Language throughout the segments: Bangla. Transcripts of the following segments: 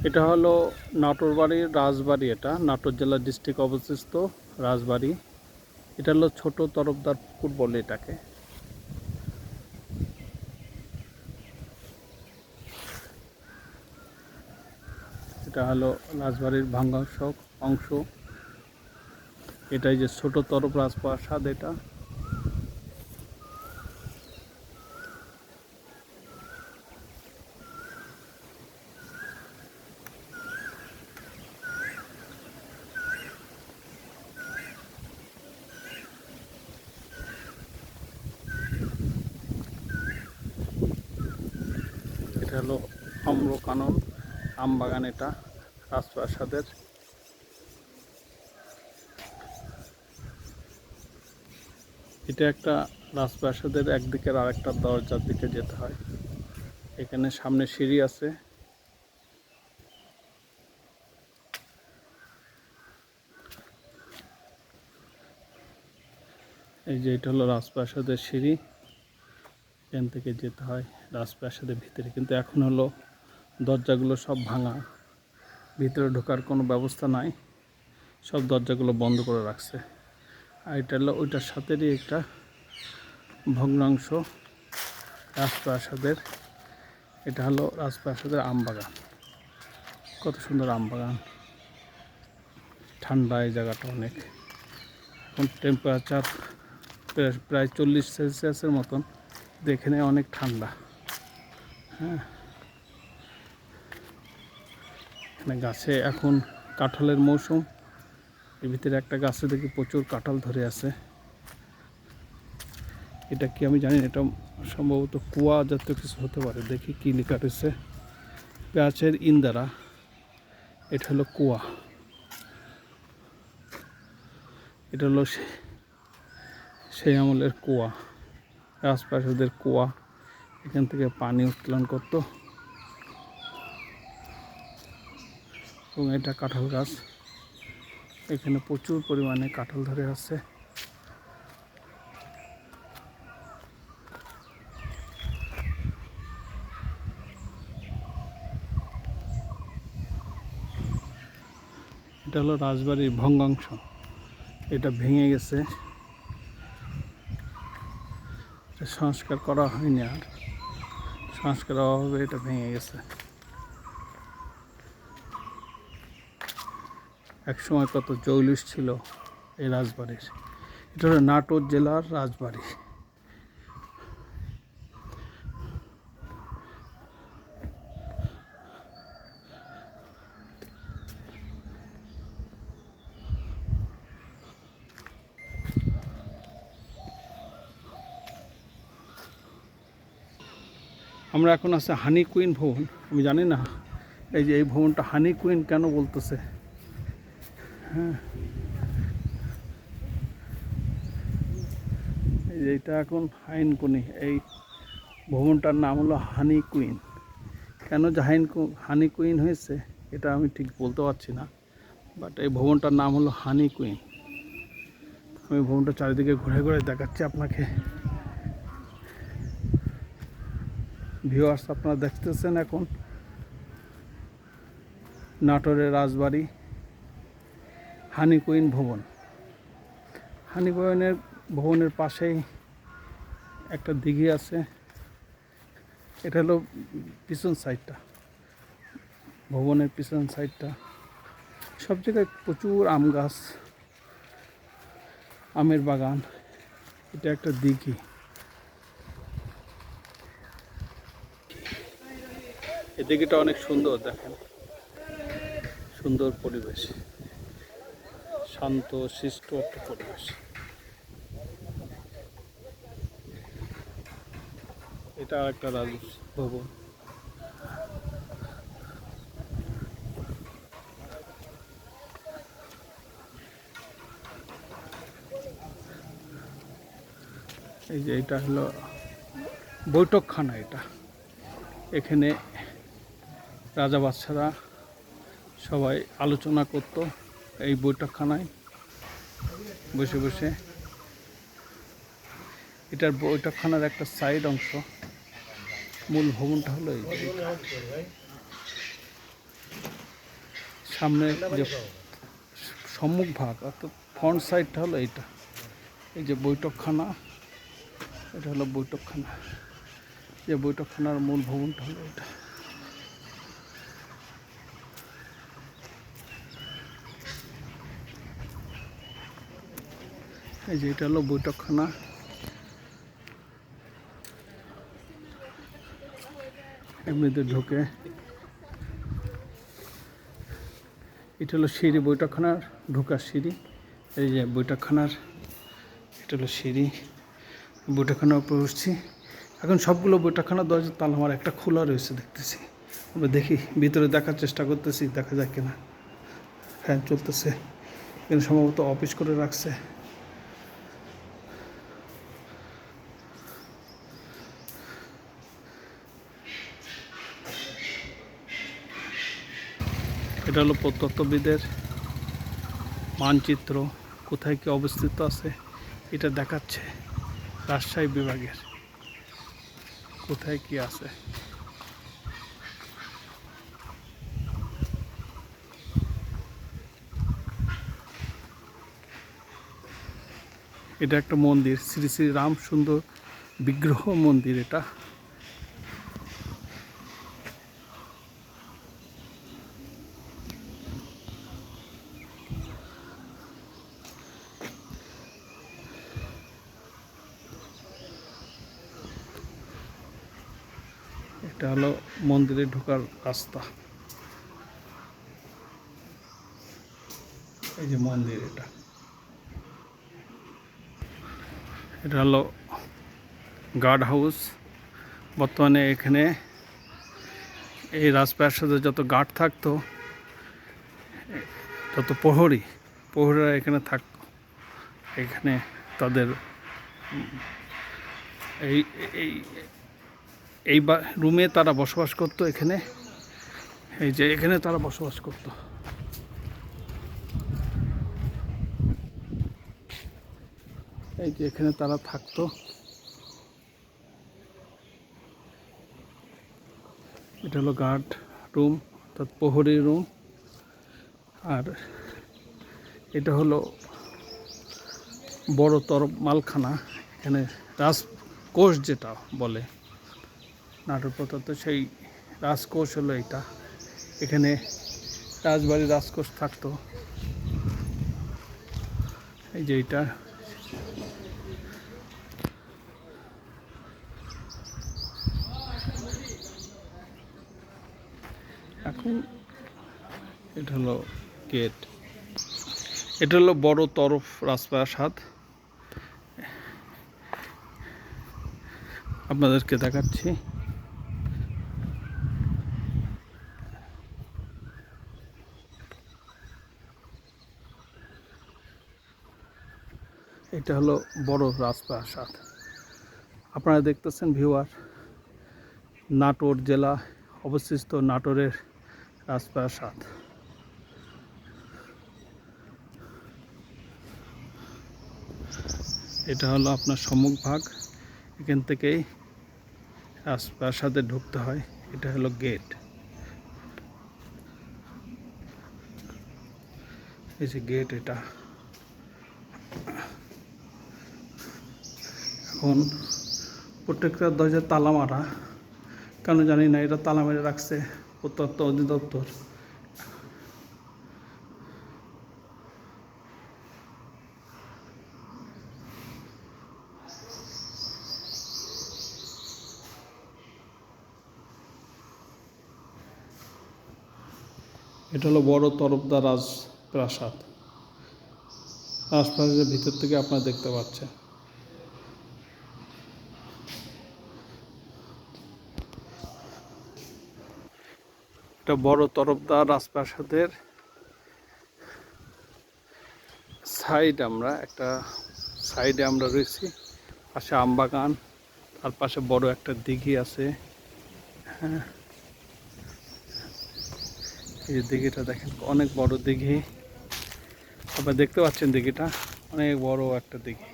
এটা হলো নাটোর বাড়ির রাজবাড়ি। এটা নাটোর জেলা ডিস্ট্রিক্ট অবস্থিত রাজবাড়ি। এটা হলো ছোট তরফদার পুকুর বলে এটাকে। এটা হলো রাজবাড়ির ভাঙ্গাংশ অংশ। এটাই যে ছোট তরফ রাজপ্রাসাদ। এটা এটা হলো আম্রকানন আমবাগান। এটা রাজপ্রাসাদের। এটা একটা রাজপ্রাসাদের একদিকের আরেকটা দরজার দিকে যেতে হয়। এখানে সামনে সিঁড়ি আছে। এই যে এটা হলো রাজপ্রাসাদের সিঁড়ি। এখান থেকে যেতে হয় রাজপ্রাসাদের ভিতরে, কিন্তু এখন হলো দরজাগুলো সব ভাঙা, ভিতরে ঢোকার কোনো ব্যবস্থা নাই, সব দরজাগুলো বন্ধ করে রাখছে। আর এটা হলো ওইটার সাথেরই একটা ভগ্নাংশ রাজপ্রাসাদের। এটা হলো রাজপ্রাসাদের আমবাগান। কত সুন্দর আমবাগান, ঠান্ডা এই জায়গাটা অনেক। এখন টেম্পারেচার প্রায় 40 সেলসিয়াসের মতন, এখানে অনেক ঠান্ডা। হ্যাঁ, এখানে গাছে এখন কাঁঠালের মৌসুম। এর ভিতরে একটা গাছে দেখি প্রচুর কাঁঠাল ধরে আছে। এটা কি আমি জানি না, এটা সম্ভবত কুয়া জাতীয় কিছু হতে পারে। দেখি কি লেখা রয়েছে, গাছের ইন্দারা। এটা হলো কুয়া। এটা হলো সেই আমলের কুয়া, রাজপ্রাসাদের কুয়া। এখান থেকে পানি উত্তোলন করতো। এবং এটা কাঁঠাল গাছ, এখানে প্রচুর পরিমাণে কাঁঠাল ধরে আছে। এটা হলো রাজবাড়ির ভগ্নাংশ। এটা ভেঙে গেছে, সংস্কার করা হয়নি, আর সংস্কারের অভাবে এটা ভেঙে গেছে। একসময় কত জৌলুস ছিল এই রাজবাড়ির। এটা হলো নাটোর জেলার রাজবাড়ি। আমরা এখন আছে হানি কুইন ভবন। আমি জানি না এই যে এই ভবনটা হানি কুইন কেন বলতেছে। হ্যাঁ, এই যে এটা এখন হাইনকুনি। এই ভবনটার নাম হলো হানি কুইন। কেন যে হানি কুইন হয়েছে এটা আমি ঠিক বলতে পারছি না, বাট এই ভবনটার নাম হলো হানি কুইন। আমি ভবনটা চারিদিকে ঘুরে ঘুরে দেখাচ্ছি আপনাকে। ভিউয়ার্স, আপনারা দেখতেছেন এখন নাটোরের রাজবাড়ি হানি কুইন ভবন। হানি কুইনের ভবনের পাশেই একটা দিঘি আছে। এটা হলো পিছন সাইডটা, ভবনের পিছন সাইডটা। সব জায়গায় প্রচুর আম গাছ, আমের বাগান। এটা একটা দিঘি। এই দিঘিটা অনেক সুন্দর, দেখেন, সুন্দর পরিবেশ, শান্ত শিষ্ট একটা পরিবেশ। এটা একটা রাজভবন। এই যে এটা হলো বৈঠকখানা। এটা এখানে রাজা বাদশারা সবাই আলোচনা করত এই বৈঠকখানায় বসে বসে। এটার বৈঠকখানার একটা সাইড অংশ। মূল ভবনটা হলো এই। সামনে যে সম্মুখ ভাগ অর্থাৎ ফ্রন্ট সাইডটা হলো এইটা, এই যে বৈঠকখানা, এটা হলো বৈঠকখানা, যে বৈঠকখানার মূল ভবনটা হলো এটা। এই যে এটা হলো বৈঠকখানা। এমনিতে ঢুকে এটা হলো সিঁড়ি, বৈঠকখানার ঢোকার সিঁড়ি। এই যে বৈঠকখানার, এটা হলো সিঁড়ি, বৈঠকখানার উপরে উঠছি। এখন সবগুলো বৈঠকখানার দরজার তালা আমার একটা খোলা রয়েছে দেখতেছি। আমরা দেখি, ভিতরে দেখার চেষ্টা করতেছি, দেখা যায় কিনা। ফ্যান চলতেছে, কিন্তু সম্ভবত অফিস করে রাখছে। এটা হলো প্রত্নতত্ত্ববিদের মানচিত্র, কোথায় কি অবস্থিত আছে এটা দেখাচ্ছে। রাজশাহী বিভাগের কোথায় কি আছে। এটা একটা মন্দির, শ্রী শ্রী রাম সুন্দর বিগ্রহ মন্দির এটা। এটা হলো মন্দিরে ঢোকার রাস্তা। এই যে মন্দির, এটা হলো গার্ড হাউস। বর্তমানে এখানে এই রাজপ্রাসাদে যত গার্ড থাকতো, যত প্রহরীরা এখানে থাকতো, এখানে তাদের এই এই এই রুমে তারা বসবাস করতো। এখানে এই যে এখানে তারা বসবাস করতো। এই যে এখানে তারা থাকতো। এটা হলো গার্ড রুম, অর্থাৎ প্রহরী রুম। আর এটা হলো বড় তরফ মালখানা। এখানে রাজকোষ যেটা বলে নাটোর প্রদত্ত, সেই রাজকোষ হলো এটা। এখানে রাজবাড়ির রাজকোষ থাকতো। এই যে এটা, এখন এটা হলো গেট। এটা হলো বড় তরফ রাজপ্রাসাদ, আপনাদেরকে দেখাচ্ছি। এটা হলো বড় রাজপ্রাসাদ। আপনারা দেখতেছেন ভিউয়ার, নাটোর জেলা অবস্থিত নাটোরের রাজপ্রাসাদ। এটা হলো আপনার সম্মুখ ভাগ, এখান থেকেই রাজপ্রাসাদে ঢুকতে হয়। এটা হলো গেট। এই যে গেট, এটা এখন প্রত্যেকটা দরজার তালা মারা, কেন জানি না, এটা তালা মেরে রাখছে প্রত্যন্ত অধিদপ্তর। এটা হলো বড় তরফদার রাজপ্রাসাদ। রাজপ্রাসাদের ভিতর থেকে আপনারা দেখতে পাচ্ছেন। এটা বড় তরফদার রাজপ্রাসাদের সাইডে আমরা রয়েছি। পাশে আমবাগান, তার পাশে বড় একটা দিঘি আছে। হ্যাঁ, এই যে দিঘিটা দেখেন, অনেক বড় দিঘি। আপনারা দেখতে পাচ্ছেন দিঘিটা, অনেক বড় একটা দিঘি।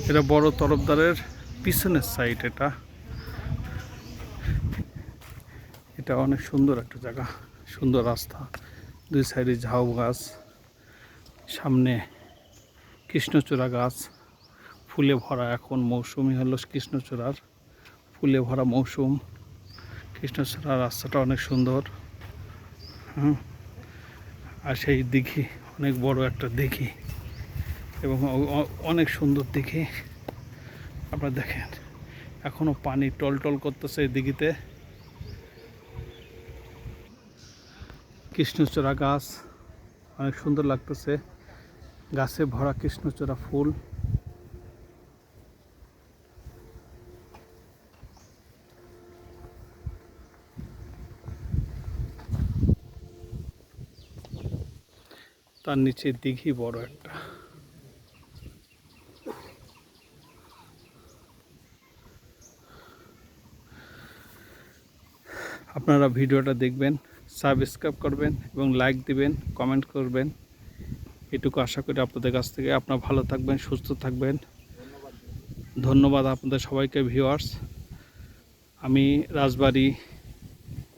এটা বড় তরফদারের পিছনের সাইড। এটা অনেক সুন্দর একটা জায়গা, সুন্দর রাস্তা, দুই সাইডে ঝাউ গাছ, সামনে কৃষ্ণচূড়া গাছ, ফুলে ভরা। এখন মৌসুমি হলো কৃষ্ণচূড়ার, ফুলে ভরা মৌসুম। কৃষ্ণচূড়া রাস্তাটা অনেক সুন্দর। আর সেই দিঘি, অনেক বড় একটা দিঘি এবং অনেক সুন্দর দিঘি। আপনারা দেখেন এখনো পানি টলটল করতেছে এই দিঘিতে। কৃষ্ণচূড়া গাছ অনেক সুন্দর লাগতেছে, গাছে ভরা কৃষ্ণচূড়া ফুল। তার নিচে দিঘি বড় একটা। আপনারা ভিডিওটা দেখবেন, সাবস্ক্রাইব করবেন এবং লাইক দিবেন, কমেন্ট করবেন। এটুকু আশা করি আপনাদের কাছ থেকে। আপনারা ভালো থাকবেন, সুস্থ থাকবেন। ধন্যবাদ আপনাদের সবাইকে ভিউয়ার্স। আমি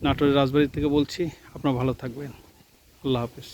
নাটোরের রাজবাড়ি থেকে বলছি। আপনারা ভালো থাকবেন। আল্লাহ হাফেজ।